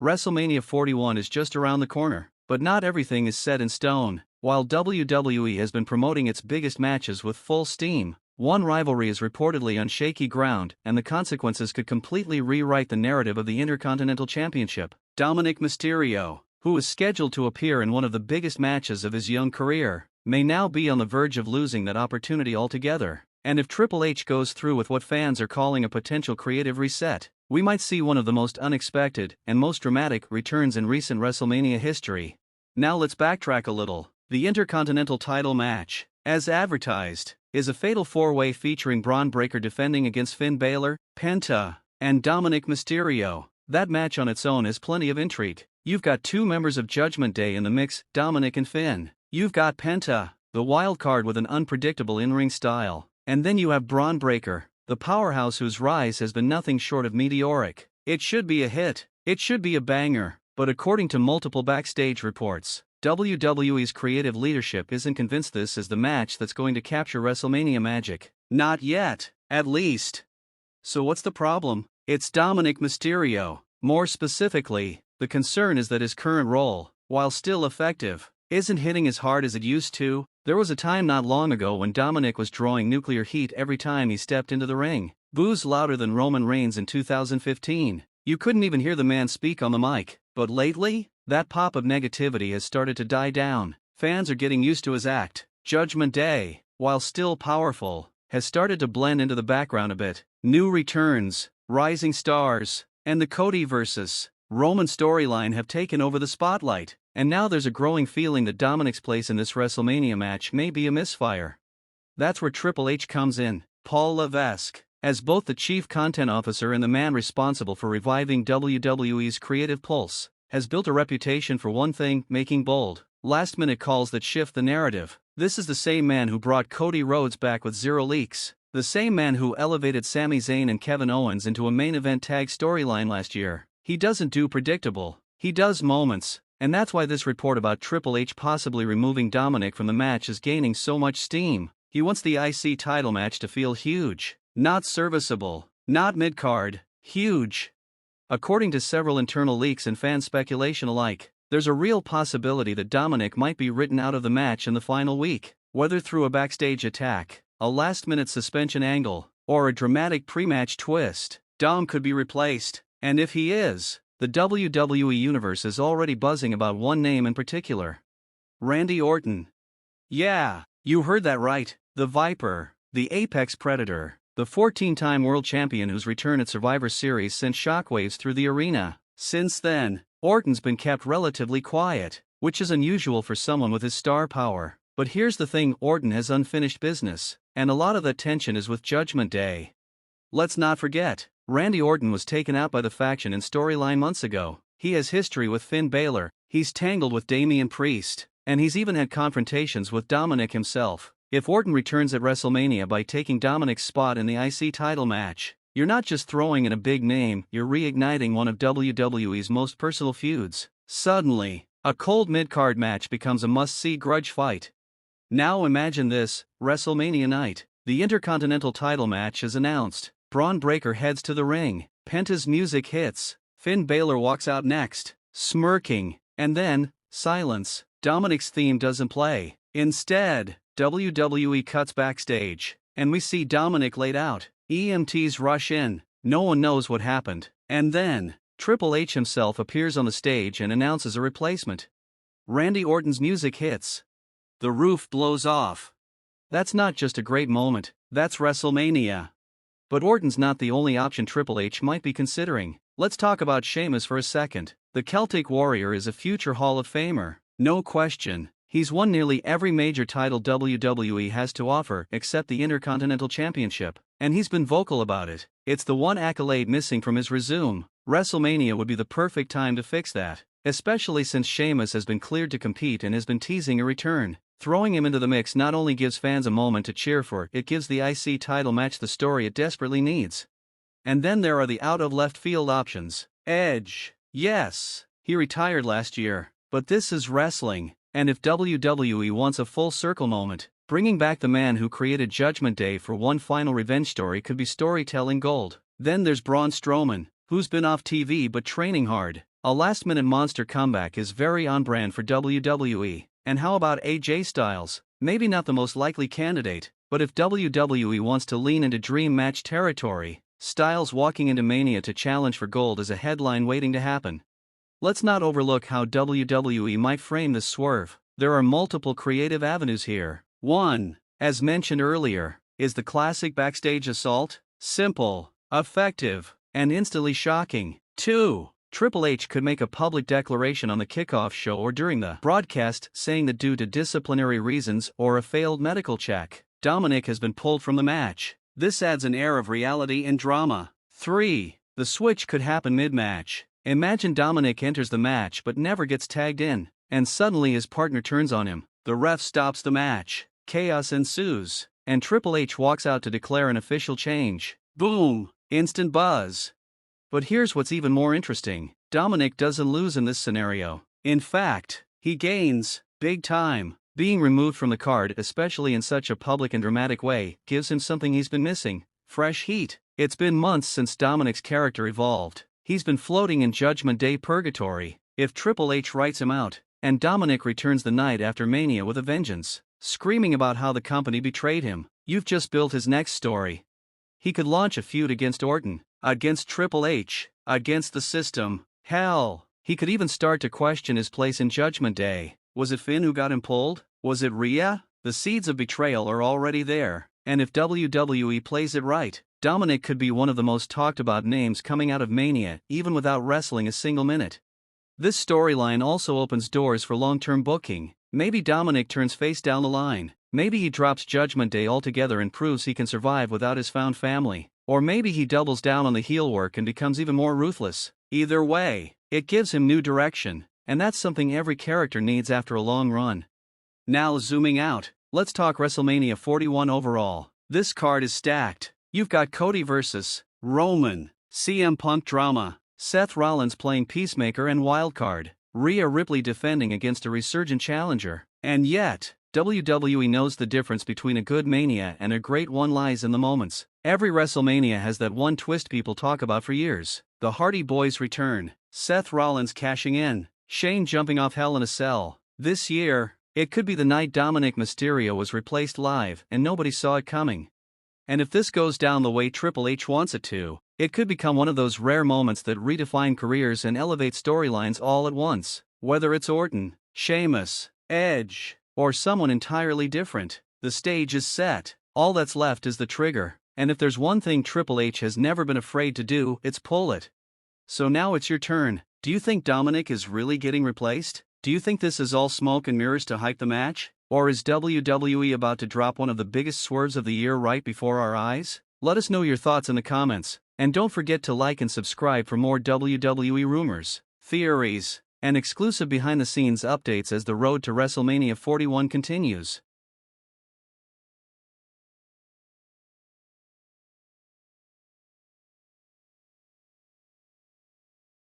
WrestleMania 41 is just around the corner, but not everything is set in stone. While WWE has been promoting its biggest matches with full steam, one rivalry is reportedly on shaky ground, and the consequences could completely rewrite the narrative of the Intercontinental Championship. Dominik Mysterio, who is scheduled to appear in one of the biggest matches of his young career, may now be on the verge of losing that opportunity altogether. And if Triple H goes through with what fans are calling a potential creative reset, we might see one of the most unexpected and most dramatic returns in recent WrestleMania history. Now let's backtrack a little. The Intercontinental title match, as advertised, is a fatal four-way featuring Braun Breaker defending against Finn Balor, Penta, and Dominik Mysterio. That match on its own has plenty of intrigue. You've got two members of Judgment Day in the mix, Dominik and Finn. You've got Penta, the wild card with an unpredictable in-ring style. And then you have Braun Breaker, the powerhouse whose rise has been nothing short of meteoric. It should be a hit. It should be a banger. But according to multiple backstage reports, WWE's creative leadership isn't convinced this is the match that's going to capture WrestleMania magic. Not yet, at least. So what's the problem? It's Dominik Mysterio. More specifically, the concern is that his current role, while still effective, isn't hitting as hard as it used to. There was a time not long ago when Dominik was drawing nuclear heat every time he stepped into the ring. Boos louder than Roman Reigns in 2015. You couldn't even hear the man speak on the mic. But lately, that pop of negativity has started to die down. Fans are getting used to his act. Judgment Day, while still powerful, has started to blend into the background a bit. New returns, rising stars, and the Cody vs. Roman storyline have taken over the spotlight, and now there's a growing feeling that Dominik's place in this WrestleMania match may be a misfire. That's where Triple H comes in. Paul Levesque, as both the chief content officer and the man responsible for reviving WWE's creative pulse, has built a reputation for one thing: making bold, last-minute calls that shift the narrative. This is the same man who brought Cody Rhodes back with zero leaks, the same man who elevated Sami Zayn and Kevin Owens into a main event tag storyline last year. He doesn't do predictable, he does moments, and that's why this report about Triple H possibly removing Dominik from the match is gaining so much steam. He wants the IC title match to feel huge. Not serviceable, not mid-card, huge. According to several internal leaks and fan speculation alike, there's a real possibility that Dominik might be written out of the match in the final week, whether through a backstage attack, a last-minute suspension angle, or a dramatic pre-match twist. Dom could be replaced, and if he is, the WWE Universe is already buzzing about one name in particular: Randy Orton. Yeah, you heard that right, the Viper, the Apex Predator. The 14-time world champion whose return at Survivor Series sent shockwaves through the arena. Since then, Orton's been kept relatively quiet, which is unusual for someone with his star power. But here's the thing: Orton has unfinished business, and a lot of that tension is with Judgment Day. Let's not forget, Randy Orton was taken out by the faction in storyline months ago. He has history with Finn Balor, he's tangled with Damian Priest, and he's even had confrontations with Dominik himself. If Orton returns at WrestleMania by taking Dominik's spot in the IC title match, you're not just throwing in a big name, you're reigniting one of WWE's most personal feuds. Suddenly, a cold mid-card match becomes a must-see grudge fight. Now imagine this: WrestleMania night, the Intercontinental title match is announced. Braun Breaker heads to the ring, Penta's music hits, Finn Balor walks out next, smirking, and then, silence. Dominik's theme doesn't play. Instead, WWE cuts backstage, and we see Dominik laid out. EMTs rush in, no one knows what happened, and then, Triple H himself appears on the stage and announces a replacement. Randy Orton's music hits. The roof blows off. That's not just a great moment, that's WrestleMania. But Orton's not the only option Triple H might be considering. Let's talk about Sheamus for a second. The Celtic Warrior is a future Hall of Famer, no question. He's won nearly every major title WWE has to offer except the Intercontinental Championship, and he's been vocal about it. It's the one accolade missing from his resume. WrestleMania would be the perfect time to fix that, especially since Sheamus has been cleared to compete and has been teasing a return. Throwing him into the mix not only gives fans a moment to cheer for, it gives the IC title match the story it desperately needs. And then there are the out-of-left-field options. Edge. Yes, he retired last year, but this is wrestling. And if WWE wants a full-circle moment, bringing back the man who created Judgment Day for one final revenge story could be storytelling gold. Then there's Braun Strowman, who's been off TV but training hard. A last-minute monster comeback is very on brand for WWE. And how about AJ Styles? Maybe not the most likely candidate, but if WWE wants to lean into dream match territory, Styles walking into Mania to challenge for gold is a headline waiting to happen. Let's not overlook how WWE might frame this swerve. There are multiple creative avenues here. 1. As mentioned earlier, is the classic backstage assault? Simple, effective, and instantly shocking. 2. Triple H could make a public declaration on the kickoff show or during the broadcast saying that due to disciplinary reasons or a failed medical check, Dominik has been pulled from the match. This adds an air of reality and drama. 3. The switch could happen mid-match. Imagine Dominik enters the match but never gets tagged in, and suddenly his partner turns on him. The ref stops the match. Chaos ensues, and Triple H walks out to declare an official change. Boom! Instant buzz. But here's what's even more interesting. Dominik doesn't lose in this scenario. In fact, he gains, big time. Being removed from the card, especially in such a public and dramatic way, gives him something he's been missing: fresh heat. It's been months since Dominik's character evolved. He's been floating in Judgment Day purgatory. If Triple H writes him out, and Dominik returns the night after Mania with a vengeance, screaming about how the company betrayed him, you've just built his next story. He could launch a feud against Orton, against Triple H, against the system. Hell, he could even start to question his place in Judgment Day. Was it Finn who got him pulled? Was it Rhea? The seeds of betrayal are already there, and if WWE plays it right, Dominik could be one of the most talked about names coming out of Mania, even without wrestling a single minute. This storyline also opens doors for long-term booking. Maybe Dominik turns face down the line. Maybe he drops Judgment Day altogether and proves he can survive without his found family. Or maybe he doubles down on the heel work and becomes even more ruthless. Either way, it gives him new direction, and that's something every character needs after a long run. Now zooming out, let's talk WrestleMania 41 overall. This card is stacked. You've got Cody vs. Roman, CM Punk drama, Seth Rollins playing Peacemaker and Wildcard, Rhea Ripley defending against a resurgent challenger. And yet, WWE knows the difference between a good Mania and a great one lies in the moments. Every WrestleMania has that one twist people talk about for years. The Hardy Boys return, Seth Rollins cashing in, Shane jumping off Hell in a Cell. This year, it could be the night Dominik Mysterio was replaced live and nobody saw it coming. And if this goes down the way Triple H wants it to, it could become one of those rare moments that redefine careers and elevate storylines all at once. Whether it's Orton, Sheamus, Edge, or someone entirely different, the stage is set. All that's left is the trigger. And if there's one thing Triple H has never been afraid to do, it's pull it. So now it's your turn. Do you think Dominik is really getting replaced? Do you think this is all smoke and mirrors to hype the match? Or is WWE about to drop one of the biggest swerves of the year right before our eyes? Let us know your thoughts in the comments. And don't forget to like and subscribe for more WWE rumors, theories, and exclusive behind-the-scenes updates as the road to WrestleMania 41 continues.